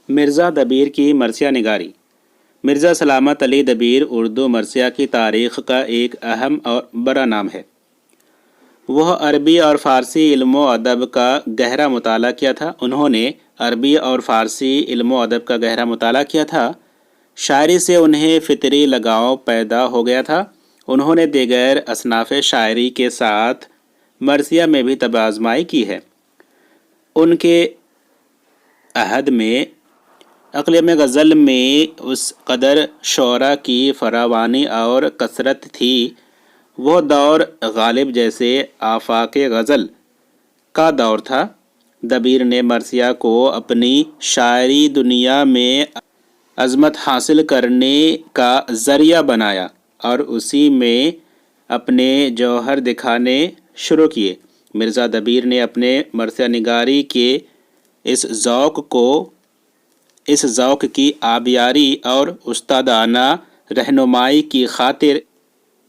مرزا دبیر کی مرثیہ نگاری۔ مرزا سلامت علی دبیر اردو مرثیہ کی تاریخ کا ایک اہم اور بڑا نام ہے۔ وہ عربی اور فارسی علم و ادب کا گہرا مطالعہ کیا تھا۔ انہوں نے عربی اور فارسی علم و ادب کا گہرا مطالعہ کیا تھا۔ شاعری سے انہیں فطری لگاؤ پیدا ہو گیا تھا۔ انہوں نے دیگر اصناف شاعری کے ساتھ مرثیہ میں بھی طب آزمائی کی ہے۔ ان کے عہد میں اقلیم غزل میں اس قدر شعراء کی فراوانی اور کثرت تھی۔ وہ دور غالب جیسے آفاق غزل کا دور تھا۔ دبیر نے مرثیہ کو اپنی شاعری دنیا میں عظمت حاصل کرنے کا ذریعہ بنایا اور اسی میں اپنے جوہر دکھانے شروع کیے۔ مرزا دبیر نے اپنے مرثیہ نگاری کے اس ذوق کی آبیاری اور استادانہ رہنمائی کی خاطر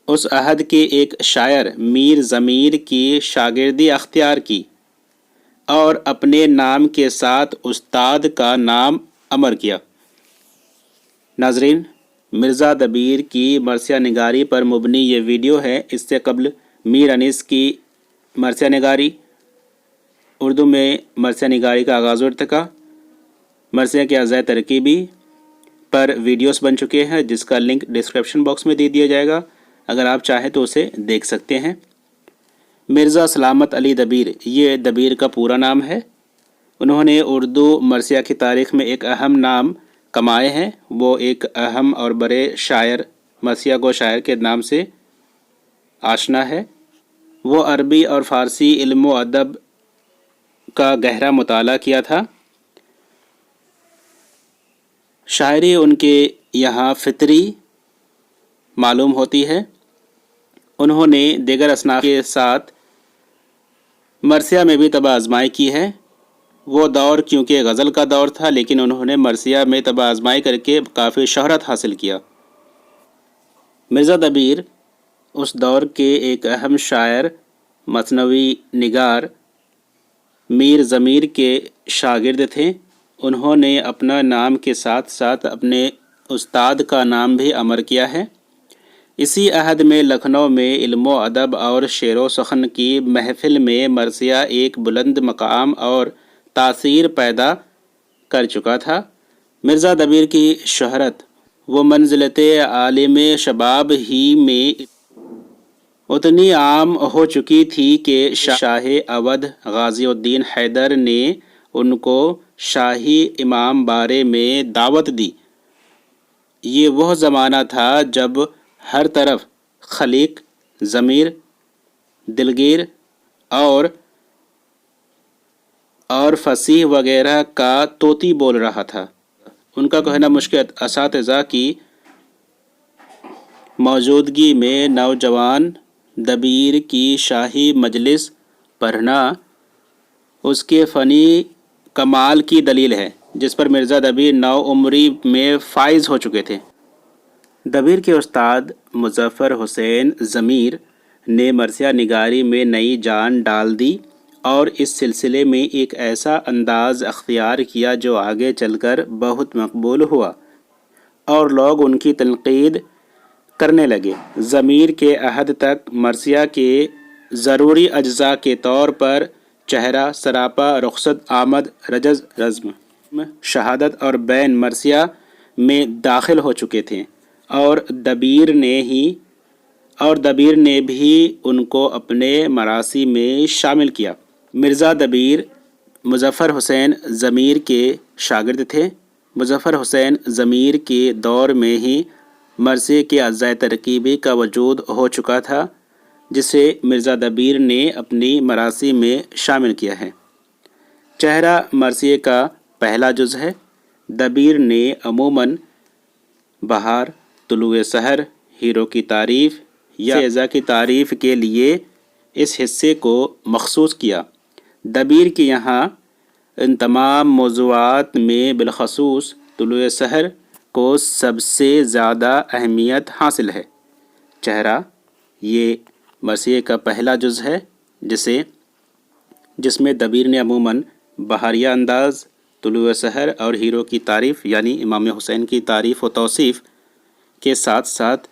اس عہد کے ایک شاعر میر ضمیر کی شاگردی اختیار کی اور اپنے نام کے ساتھ استاد کا نام امر کیا۔ ناظرین، مرزا دبیر کی مرثیہ نگاری پر مبنی یہ ویڈیو ہے۔ اس سے قبل میر انیس کی مرثیہ نگاری، اردو میں مرثیہ نگاری کا آغاز و ارتقاء، مرثیہ کے اعضاء ترکیبی پر ویڈیوز بن چکے ہیں، جس کا لنک ڈسکرپشن باکس میں دے دیا جائے گا، اگر آپ چاہیں تو اسے دیکھ سکتے ہیں۔ مرزا سلامت علی دبیر، یہ دبیر کا پورا نام ہے۔ انہوں نے اردو مرثیہ کی تاریخ میں ایک اہم نام کمائے ہیں۔ وہ ایک اہم اور بڑے شاعر، مرثیہ گو شاعر کے نام سے آشنا ہے۔ وہ عربی اور فارسی علم و ادب کا گہرا مطالعہ کیا تھا۔ شاعری ان کے یہاں فطری معلوم ہوتی ہے۔ انہوں نے دیگر اصناف کے ساتھ مرثیہ میں بھی طب آزمائی کی ہے۔ وہ دور کیونکہ غزل کا دور تھا، لیکن انہوں نے مرثیہ میں طب آزمائی کر کے کافی شہرت حاصل کیا۔ مرزا دبیر اس دور کے ایک اہم شاعر، مثنوی نگار میر ضمیر کے شاگرد تھے۔ انہوں نے اپنا نام کے ساتھ ساتھ اپنے استاد کا نام بھی امر کیا ہے۔ اسی عہد میں لکھنؤ میں علم و ادب اور شعر و سخن کی محفل میں مرثیہ ایک بلند مقام اور تاثیر پیدا کر چکا تھا۔ مرزا دبیر کی شہرت و منزلت عالم شباب ہی میں اتنی عام ہو چکی تھی کہ شاہ اودھ غازی الدین حیدر نے ان کو شاہی امام بارے میں دعوت دی۔ یہ وہ زمانہ تھا جب ہر طرف خلیق، ضمیر، دلگیر اور فصیح وغیرہ کا طوطی بول رہا تھا۔ ان کا کہنا مشکل اساتذہ کی موجودگی میں نوجوان دبیر کی شاہی مجلس پڑھنا اس کے فنی کمال کی دلیل ہے، جس پر مرزا دبیر نوعمری میں فائز ہو چکے تھے۔ دبیر کے استاد مظفر حسین ضمیر نے مرثیہ نگاری میں نئی جان ڈال دی اور اس سلسلے میں ایک ایسا انداز اختیار کیا جو آگے چل کر بہت مقبول ہوا اور لوگ ان کی تنقید کرنے لگے۔ ضمیر کے عہد تک مرثیہ کے ضروری اجزاء کے طور پر چہرہ، سراپا، رخصت، آمد، رجز، رزم، شہادت اور بین مرثیہ میں داخل ہو چکے تھے اور دبیر نے بھی ان کو اپنے مراثی میں شامل کیا۔ مرزا دبیر مظفر حسین ضمیر کے شاگرد تھے۔ مظفر حسین ضمیر کے دور میں ہی مرثیے کے اجزاء ترکیبی کا وجود ہو چکا تھا، جسے مرزا دبیر نے اپنی مراثی میں شامل کیا ہے۔ چہرہ مرثیے کا پہلا جز ہے۔ دبیر نے عموماً بہار، طلوع سحر، ہیرو کی تعریف یا اعضاء کی تعریف کے لیے اس حصے کو مخصوص کیا۔ دبیر کے یہاں ان تمام موضوعات میں بالخصوص طلوع سحر کو سب سے زیادہ اہمیت حاصل ہے۔ چہرہ یہ مرثیے کا پہلا جز ہے جس میں دبیر نے عموماً بہاریہ انداز، طلوع سحر اور ہیرو کی تعریف یعنی امام حسین کی تعریف و توصیف کے ساتھ ساتھ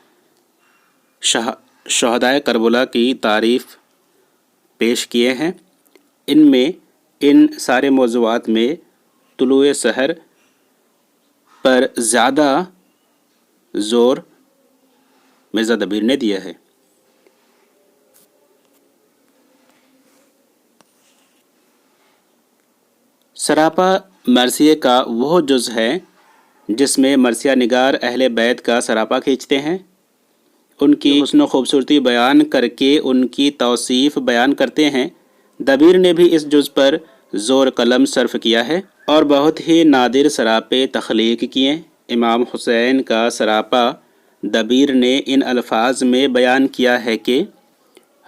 شہدائے کربلا کی تعریف پیش کیے ہیں۔ ان میں ان سارے موضوعات میں طلوع سحر پر زیادہ زور مرزا دبیر نے دیا ہے۔ سراپا مرثیے کا وہ جز ہے جس میں مرثیہ نگار اہل بیت کا سراپا کھینچتے ہیں، ان کی حسن و خوبصورتی بیان کر کے ان کی توصیف بیان کرتے ہیں۔ دبیر نے بھی اس جز پر زور قلم صرف کیا ہے اور بہت ہی نادر سراپے تخلیق کیے۔ امام حسین کا سراپا دبیر نے ان الفاظ میں بیان کیا ہے کہ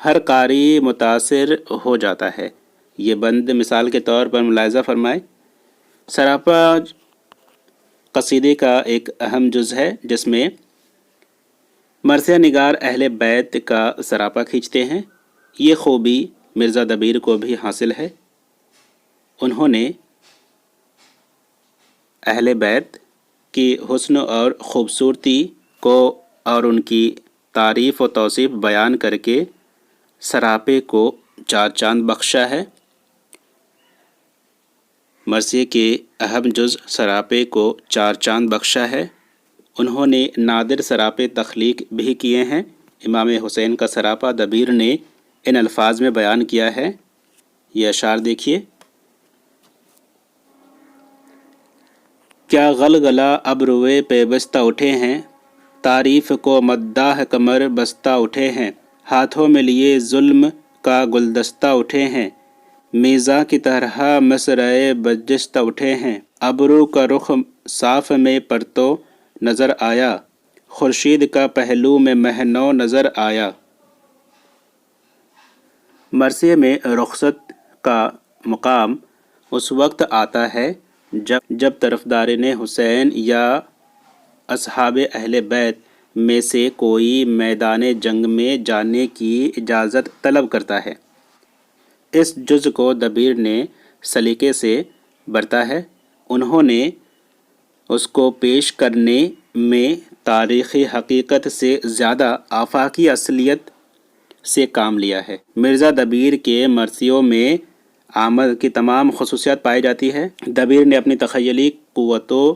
ہر قاری متاثر ہو جاتا ہے۔ یہ بند مثال کے طور پر ملاحظہ فرمائے۔ سراپا قصیدے کا ایک اہم جز ہے جس میں مرثیہ نگار اہل بیت کا سراپا کھینچتے ہیں۔ یہ خوبی مرزا دبیر کو بھی حاصل ہے۔ انہوں نے اہل بیت کی حسن اور خوبصورتی کو اور ان کی تعریف و توصیف بیان کر کے سراپے کو چار چاند بخشا ہے۔ مرثیے کے اہم جز سراپے کو چار چاند بخشا ہے۔ انہوں نے نادر سراپے تخلیق بھی کیے ہیں۔ امام حسین کا سراپا دبیر نے ان الفاظ میں بیان کیا ہے۔ یہ اشعار دیکھیے۔ کیا غلغلہ اب روئے پیوستہ اٹھے ہیں، تعریف کو مداح کمر بستہ اٹھے ہیں، ہاتھوں میں لیے ظلم کا گلدستہ اٹھے ہیں، میزاں کی طرح مصرعِ برجستہ اٹھے ہیں، ابرو کا رخ صاف میں پرتو نظر آیا، خورشید کا پہلو میں مہ نو نظر آیا۔ مرثیے میں رخصت کا مقام اس وقت آتا ہے جب طرفدارین حسین یا اصحاب اہل بیت میں سے کوئی میدان جنگ میں جانے کی اجازت طلب کرتا ہے۔ اس جز کو دبیر نے سلیقے سے برتا ہے۔ انہوں نے اس کو پیش کرنے میں تاریخی حقیقت سے زیادہ آفاقی اصلیت سے کام لیا ہے۔ مرزا دبیر کے مرثیوں میں آمد کی تمام خصوصیات پائی جاتی ہے۔ دبیر نے اپنی تخیلی قوتوں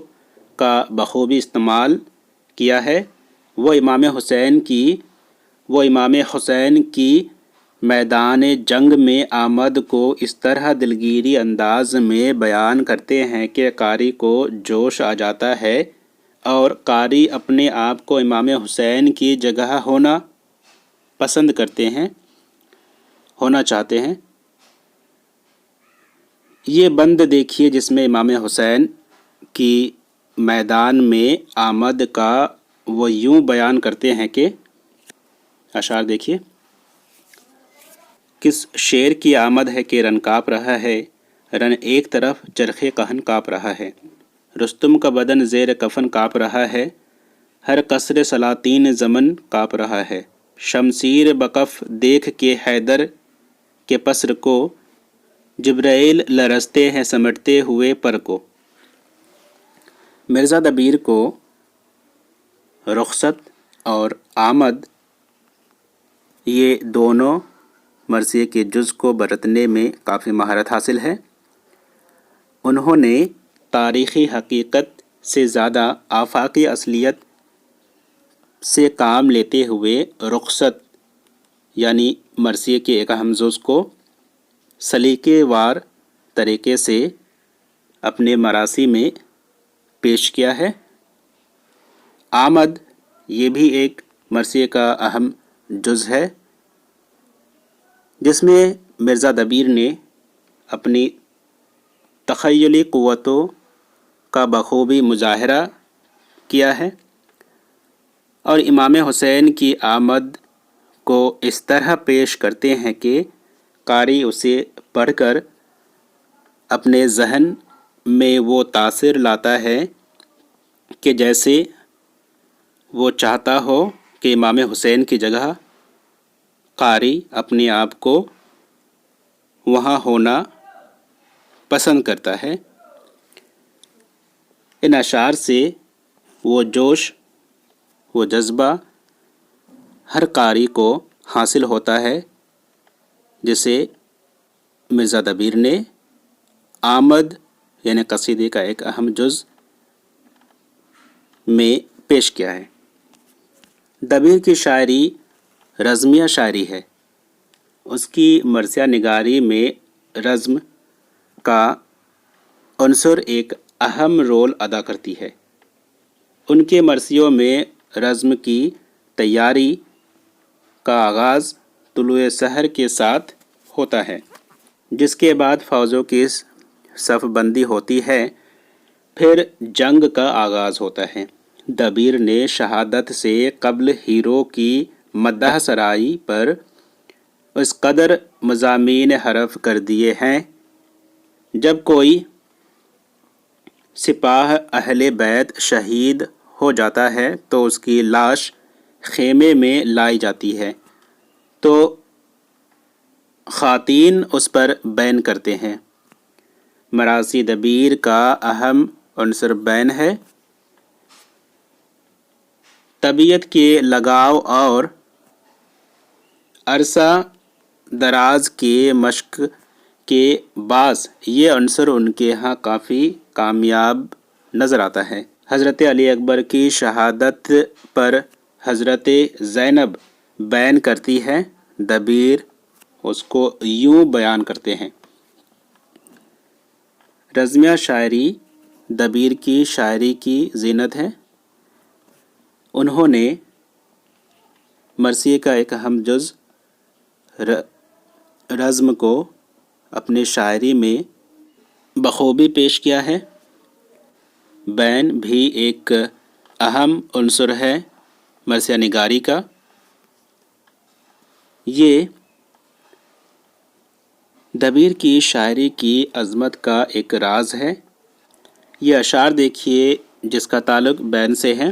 کا بخوبی استعمال کیا ہے۔ وہ امام حسین کی میدان جنگ میں آمد کو اس طرح دلگیری انداز میں بیان کرتے ہیں کہ قاری کو جوش آ جاتا ہے اور قاری اپنے آپ کو امام حسین کی جگہ ہونا پسند کرتے ہیں، ہونا چاہتے ہیں۔ یہ بند دیکھیے جس میں امام حسین کی میدان میں آمد کا وہ یوں بیان کرتے ہیں کہ اشعار دیکھیے۔ کس شیر کی آمد ہے کہ رن کانپ رہا ہے، رن ایک طرف چرخ کہن کانپ رہا ہے، رستم کا بدن زیر کفن کانپ رہا ہے، ہر قصر سلاطین زمن کانپ رہا ہے، شمشیر بکف دیکھ کے حیدر کے پسر کو، جبرائیل لرزتے ہیں سمیٹتے ہوئے پر کو۔ مرزا دبیر کو رخصت اور آمد یہ دونوں مرثیے کے جز کو برتنے میں کافی مہارت حاصل ہے۔ انہوں نے تاریخی حقیقت سے زیادہ آفاقی اصلیت سے کام لیتے ہوئے رخصت یعنی مرثیے کے ایک اہم جز کو سلیقے وار طریقے سے اپنے مراثی میں پیش کیا ہے۔ آمد یہ بھی ایک مرثیے کا اہم جز ہے جس میں مرزا دبیر نے اپنی تخیلی قوتوں کا بخوبی مظاہرہ کیا ہے اور امام حسین کی آمد کو اس طرح پیش کرتے ہیں کہ قاری اسے پڑھ کر اپنے ذہن میں وہ تاثر لاتا ہے کہ جیسے وہ چاہتا ہو کہ امام حسین کی جگہ قاری اپنے آپ کو وہاں ہونا پسند کرتا ہے۔ ان اشعار سے وہ جوش، وہ جذبہ ہر قاری کو حاصل ہوتا ہے جسے مرزا دبیر نے آمد یعنی قصیدے کا ایک اہم جز میں پیش کیا ہے۔ دبیر کی شاعری رزمیہ شاعری ہے۔ اس کی مرثیہ نگاری میں رزم کا عنصر ایک اہم رول ادا کرتی ہے۔ ان کے مرثیوں میں رزم کی تیاری کا آغاز طلوع سحر کے ساتھ ہوتا ہے، جس کے بعد فوجوں کی صف بندی ہوتی ہے، پھر جنگ کا آغاز ہوتا ہے۔ دبیر نے شہادت سے قبل ہیرو کی مدح سرائی پر اس قدر مضامین حرف کر دیے ہیں، جب کوئی سپاہ اہل بیت شہید ہو جاتا ہے تو اس کی لاش خیمے میں لائی جاتی ہے تو خواتین اس پر بین کرتے ہیں۔ مراثی دبیر کا اہم عنصر بین ہے۔ طبیعت کے لگاؤ اور عرصہ دراز کے مشق کے باعث یہ عنصر ان کے ہاں کافی کامیاب نظر آتا ہے۔ حضرت علی اکبر کی شہادت پر حضرت زینب بیان کرتی ہے، دبیر اس کو یوں بیان کرتے ہیں۔ رزمیہ شاعری دبیر کی شاعری کی زینت ہے۔ انہوں نے مرثیے کا ایک اہم جز رزم کو اپنے شاعری میں بخوبی پیش کیا ہے۔ بین بھی ایک اہم عنصر ہے مرثیہ نگاری کا۔ یہ دبیر کی شاعری کی عظمت کا ایک راز ہے۔ یہ اشعار دیکھیے جس کا تعلق بین سے ہے۔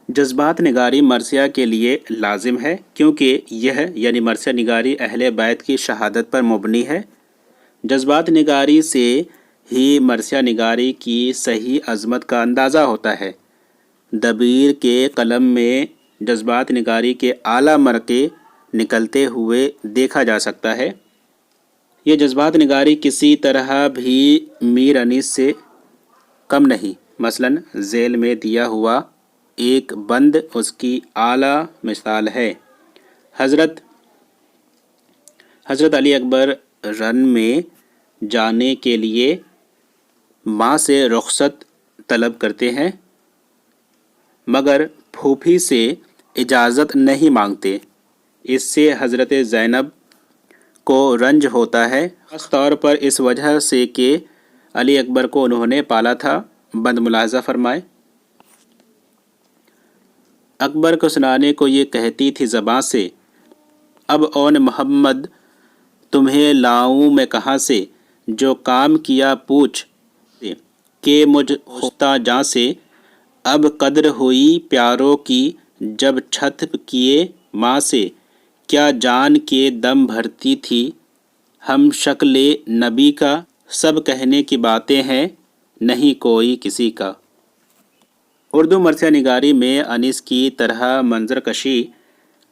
جذبات نگاری مرثیہ کے لیے لازم ہے کیونکہ یہ یعنی مرثیہ نگاری اہل بیت کی شہادت پر مبنی ہے۔ جذبات نگاری سے ہی مرثیہ نگاری کی صحیح عظمت کا اندازہ ہوتا ہے۔ دبیر کے قلم میں جذبات نگاری کے اعلیٰ مرقے نکلتے ہوئے دیکھا جا سکتا ہے۔ یہ جذبات نگاری کسی طرح بھی میر انیس سے کم نہیں۔ مثلاً ذیل میں دیا ہوا ایک بند اس کی اعلیٰ مثال ہے۔ حضرت علی اکبر رن میں جانے کے لیے ماں سے رخصت طلب کرتے ہیں مگر پھوپھی سے اجازت نہیں مانگتے۔ اس سے حضرت زینب کو رنج ہوتا ہے، خاص طور پر اس وجہ سے کہ علی اکبر کو انہوں نے پالا تھا۔ بند ملاحظہ فرمائے۔ اکبر کو سنانے کو یہ کہتی تھی زباں سے، اب اون محمد تمہیں لاؤں میں کہاں سے، جو کام کیا پوچھ کہ مجھ خفتہ جاں سے، اب قدر ہوئی پیاروں کی جب چھت کیے ماں سے، کیا جان کے دم بھرتی تھی ہم شکل نبی کا، سب کہنے کی باتیں ہیں نہیں کوئی کسی کا۔ اردو مرثیہ نگاری میں انیس کی طرح منظر کشی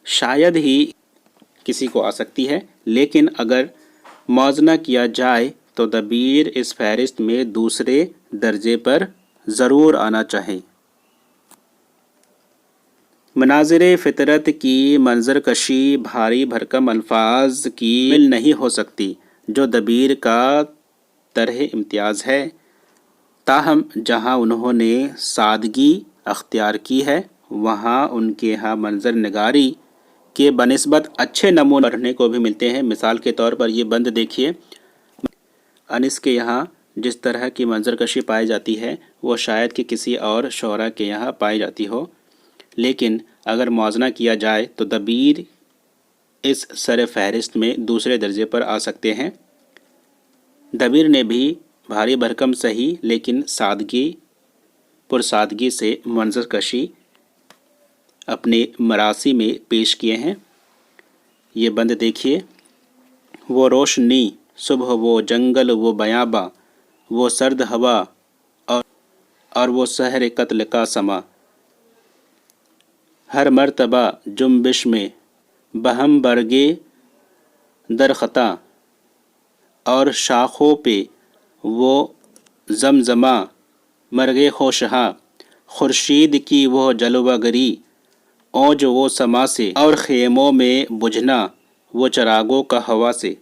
شاید ہی کسی کو آ سکتی ہے، لیکن اگر موازنہ کیا جائے تو دبیر اس فہرست میں دوسرے درجے پر ضرور آنا چاہیے۔ مناظر فطرت کی منظر کشی بھاری بھرکم الفاظ کی مل نہیں ہو سکتی جو دبیر کا طرح امتیاز ہے۔ تاہم جہاں انہوں نے سادگی اختیار کی ہے وہاں ان کے ہاں منظر نگاری کے بنسبت اچھے نمونے پڑھنے کو بھی ملتے ہیں۔ مثال کے طور پر یہ بند دیکھیے، انیس کے یہاں جس طرح کی منظر کشی پائی جاتی ہے وہ شاید کہ کسی اور شعراء کے یہاں پائی جاتی ہو، لیکن اگر موازنہ کیا جائے تو دبیر اس سر فہرست میں دوسرے درجے پر آ سکتے ہیں۔ دبیر نے بھی بھاری بھرکم سہی لیکن پرسادگی سے منظر کشی اپنے مراثی میں پیش کیے ہیں۔ یہ بند دیکھیے، وہ روشنی صبح، وہ جنگل، وہ بیاباں، وہ سرد ہوا، اور وہ سحر قتل کا سما، ہر مرتبہ جنبش میں بہم برگے درخطاں، اور شاخوں پہ وہ زمزمہ مرغے خوشہاں، خورشید کی وہ جلوہ گری اوج وہ سما سے، اور خیموں میں بجھنا وہ چراغوں کا ہوا سے۔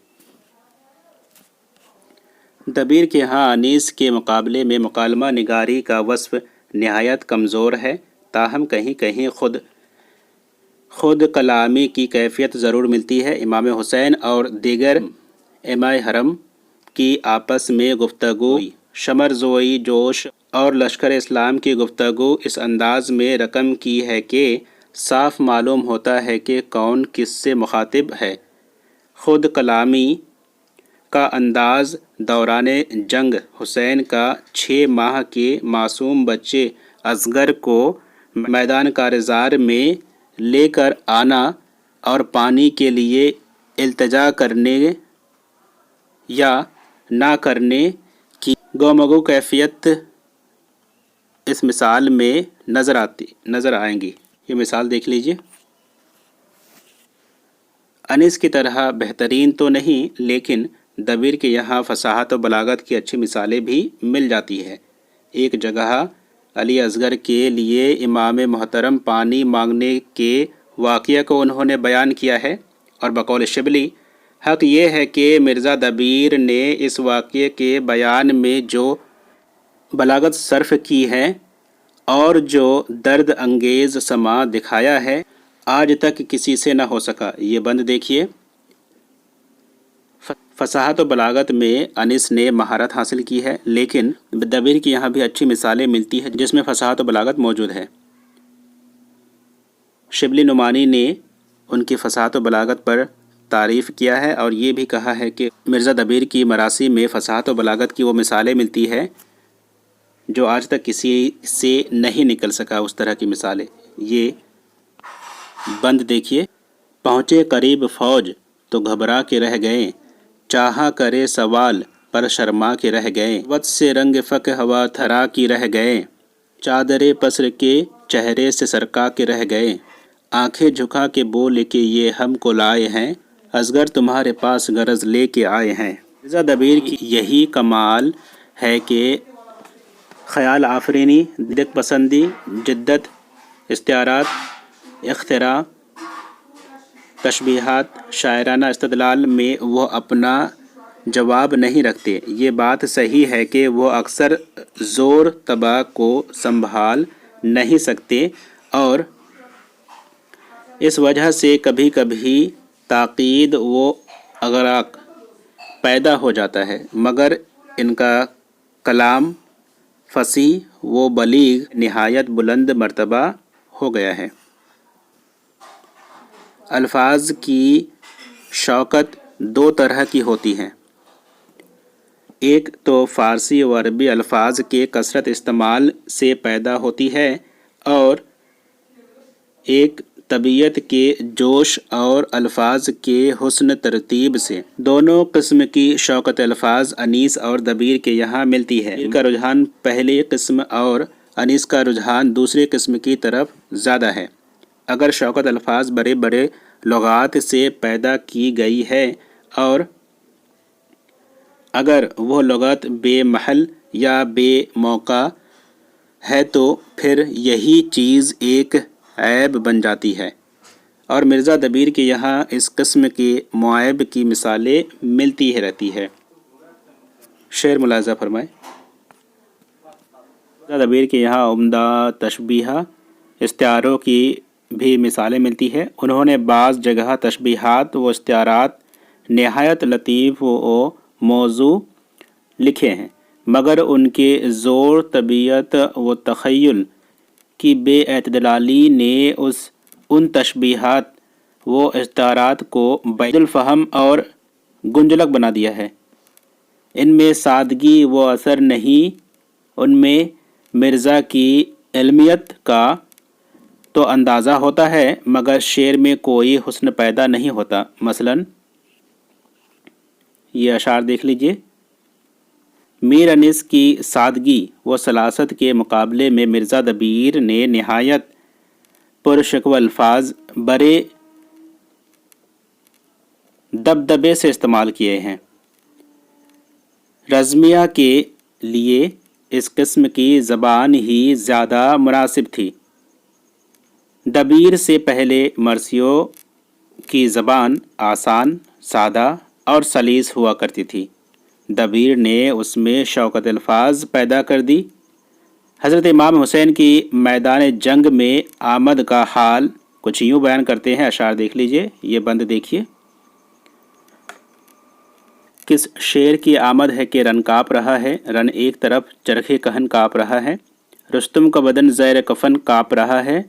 دبیر کے ہاں انیس کے مقابلے میں مکالمہ نگاری کا وصف نہایت کمزور ہے، تاہم کہیں کہیں خود کلامی کی کیفیت ضرور ملتی ہے۔ امام حسین اور دیگر ائمہ حرم کی آپس میں گفتگو، شمرزوئی جوش اور لشکر اسلام کی گفتگو اس انداز میں رقم کی ہے کہ صاف معلوم ہوتا ہے کہ کون کس سے مخاطب ہے۔ خود کلامی کا انداز دوران جنگ حسین کا 6 ماہ کے معصوم بچے اصغر کو میدان کارزار میں لے کر آنا اور پانی کے لیے التجا کرنے یا نہ کرنے کی گومگو کیفیت اس مثال میں نظر آئیں گی۔ یہ مثال دیکھ لیجئے۔ انیس کی طرح بہترین تو نہیں، لیکن دبیر کے یہاں فصاحت و بلاغت کی اچھی مثالیں بھی مل جاتی ہے۔ ایک جگہ علی اصغر کے لیے امام محترم پانی مانگنے کے واقعہ کو انہوں نے بیان کیا ہے، اور بقول شبلی حق یہ ہے کہ مرزا دبیر نے اس واقعے کے بیان میں جو بلاغت صرف کی ہے اور جو درد انگیز سما دکھایا ہے، آج تک کسی سے نہ ہو سکا۔ یہ بند دیکھیے۔ فصاحت و بلاغت میں انیس نے مہارت حاصل کی ہے، لیکن دبیر کی یہاں بھی اچھی مثالیں ملتی ہیں جس میں فصاحت و بلاغت موجود ہے۔ شبلی نعمانی نے ان کی فصاحت و بلاغت پر تعریف کیا ہے اور یہ بھی کہا ہے کہ مرزا دبیر کی مراثی میں فصاحت و بلاغت کی وہ مثالیں ملتی ہے جو آج تک کسی سے نہیں نکل سکا، اس طرح کی مثالیں۔ یہ بند دیکھیے۔ پہنچے قریب فوج تو گھبرا کے رہ گئے، چاہا کرے سوال پر شرما کے رہ گئے، وط سے رنگ فق ہوا تھرا کی رہ گئے، چادرے پسر کے چہرے سے سرکا کے رہ گئے، آنکھیں جھکا کے بول کے یہ ہم کو لائے ہیں، اصغر تمہارے پاس غرض لے کے آئے ہیں۔ مرزا دبیر کی یہی کمال ہے کہ خیال آفرینی، دق پسندی، جدت، استعارات، اختراع، تشبیہات، شاعرانہ استدلال میں وہ اپنا جواب نہیں رکھتے۔ یہ بات صحیح ہے کہ وہ اکثر زور طبع کو سنبھال نہیں سکتے اور اس وجہ سے کبھی کبھی تاقید و اغراق پیدا ہو جاتا ہے، مگر ان کا کلام فصیح و بلیغ نہایت بلند مرتبہ ہو گیا ہے۔ الفاظ کی شوکت 2 طرح کی ہوتی ہے، ایک تو فارسی و عربی الفاظ کے کثرت استعمال سے پیدا ہوتی ہے اور ایک طبیعت کے جوش اور الفاظ کے حسن ترتیب سے۔ دونوں قسم کی شوکت الفاظ انیس اور دبیر کے یہاں ملتی ہے۔ دبیر کا رجحان پہلی قسم اور انیس کا رجحان دوسری قسم کی طرف زیادہ ہے۔ اگر شوکت الفاظ بڑے بڑے لغات سے پیدا کی گئی ہے اور اگر وہ لغت بے محل یا بے موقع ہے تو پھر یہی چیز ایک عیب بن جاتی ہے، اور مرزا دبیر کے یہاں اس قسم کے معائب کی مثالیں ملتی ہی رہتی ہے۔ شعر ملاحظہ فرمائیں۔ مرزا دبیر کے یہاں عمدہ تشبیہ استعاروں کی بھی مثالیں ملتی ہیں۔ انہوں نے بعض جگہ تشبیہات و استعارات نہایت لطیف و موزوں لکھے ہیں، مگر ان کے زور طبیعت و تخیل کی بے اعتدالی نے ان تشبیہات و استعارات کو بعید الفہم اور گنجلک بنا دیا ہے۔ ان میں سادگی و اثر نہیں، ان میں مرزا کی علمیت کا تو اندازہ ہوتا ہے مگر شعر میں کوئی حسن پیدا نہیں ہوتا۔ مثلاً یہ اشعار دیکھ لیجئے۔ میر انیس کی سادگی و سلاست کے مقابلے میں مرزا دبیر نے نہایت پرشکوہ الفاظ بڑے دبدبے سے استعمال کیے ہیں۔ رزمیہ کے لیے اس قسم کی زبان ہی زیادہ مناسب تھی۔ دبیر سے پہلے مرثیوں کی زبان آسان، سادہ اور سلیس ہوا کرتی تھی۔ دبیر نے اس میں شوکت الفاظ پیدا کر دی۔ حضرت امام حسین کی میدان جنگ میں آمد کا حال کچھ یوں بیان کرتے ہیں، اشعار دیکھ لیجئے، یہ بند دیکھیے۔ کس شیر کی آمد ہے کہ رن کانپ رہا ہے، رن ایک طرف چرخے کہن کانپ رہا ہے، رستم کا بدن زیر کفن کانپ رہا ہے،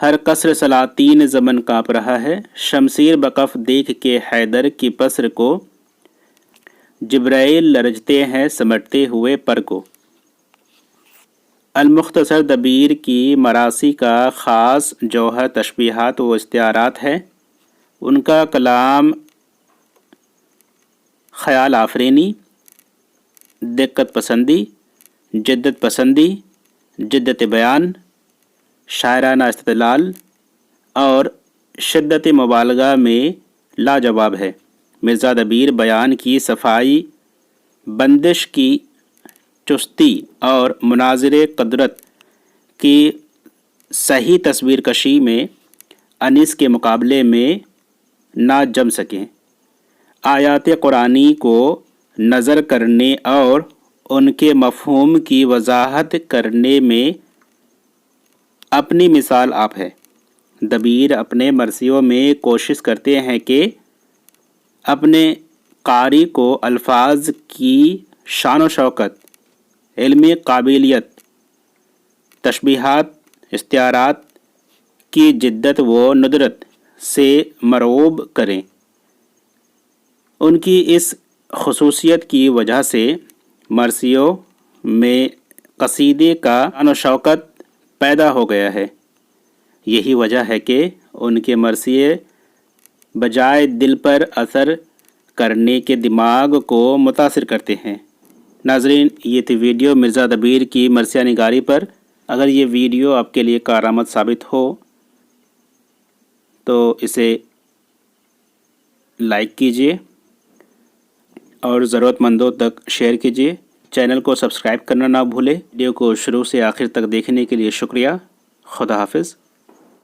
ہر قصر سلاطین زمن کانپ رہا ہے، شمشیر بکف دیکھ کے حیدر کی پسر کو، جبرائیل لرزتے ہیں سمٹتے ہوئے پر کو۔ المختصر دبیر کی مراثی کا خاص جوہر تشبیہات و استعارات ہے۔ ان کا کلام خیال آفرینی، دقت پسندی، جدت پسندی، جدت بیان، شاعرانہ استدلال اور شدت مبالغہ میں لاجواب ہے۔ مرزا دبیر بیان کی صفائی، بندش کی چستی اور مناظر قدرت کی صحیح تصویر کشی میں انیس کے مقابلے میں نہ جم سکیں۔ آیات قرآنی کو نظر کرنے اور ان کے مفہوم کی وضاحت کرنے میں اپنی مثال آپ ہے۔ دبیر اپنے مرثیوں میں کوشش کرتے ہیں کہ اپنے قاری کو الفاظ کی شان و شوکت، علمی قابلیت، تشبیہات، استعارات کی جدت و ندرت سے مرعوب کریں۔ ان کی اس خصوصیت کی وجہ سے مرثیوں میں قصیدے کا شان و شوکت پیدا ہو گیا ہے۔ یہی وجہ ہے کہ ان کے مرثیے بجائے دل پر اثر کرنے کے دماغ کو متاثر کرتے ہیں۔ ناظرین، یہ تھی ویڈیو مرزا دبیر کی مرثیہ نگاری پر۔ اگر یہ ویڈیو آپ کے لیے کارآمد ثابت ہو تو اسے لائک کیجیے اور ضرورت مندوں تک شیئر کیجیے۔ چینل کو سبسکرائب کرنا نہ بھولے۔ ویڈیو کو شروع سے آخر تک دیکھنے کے لیے شکریہ۔ خدا حافظ۔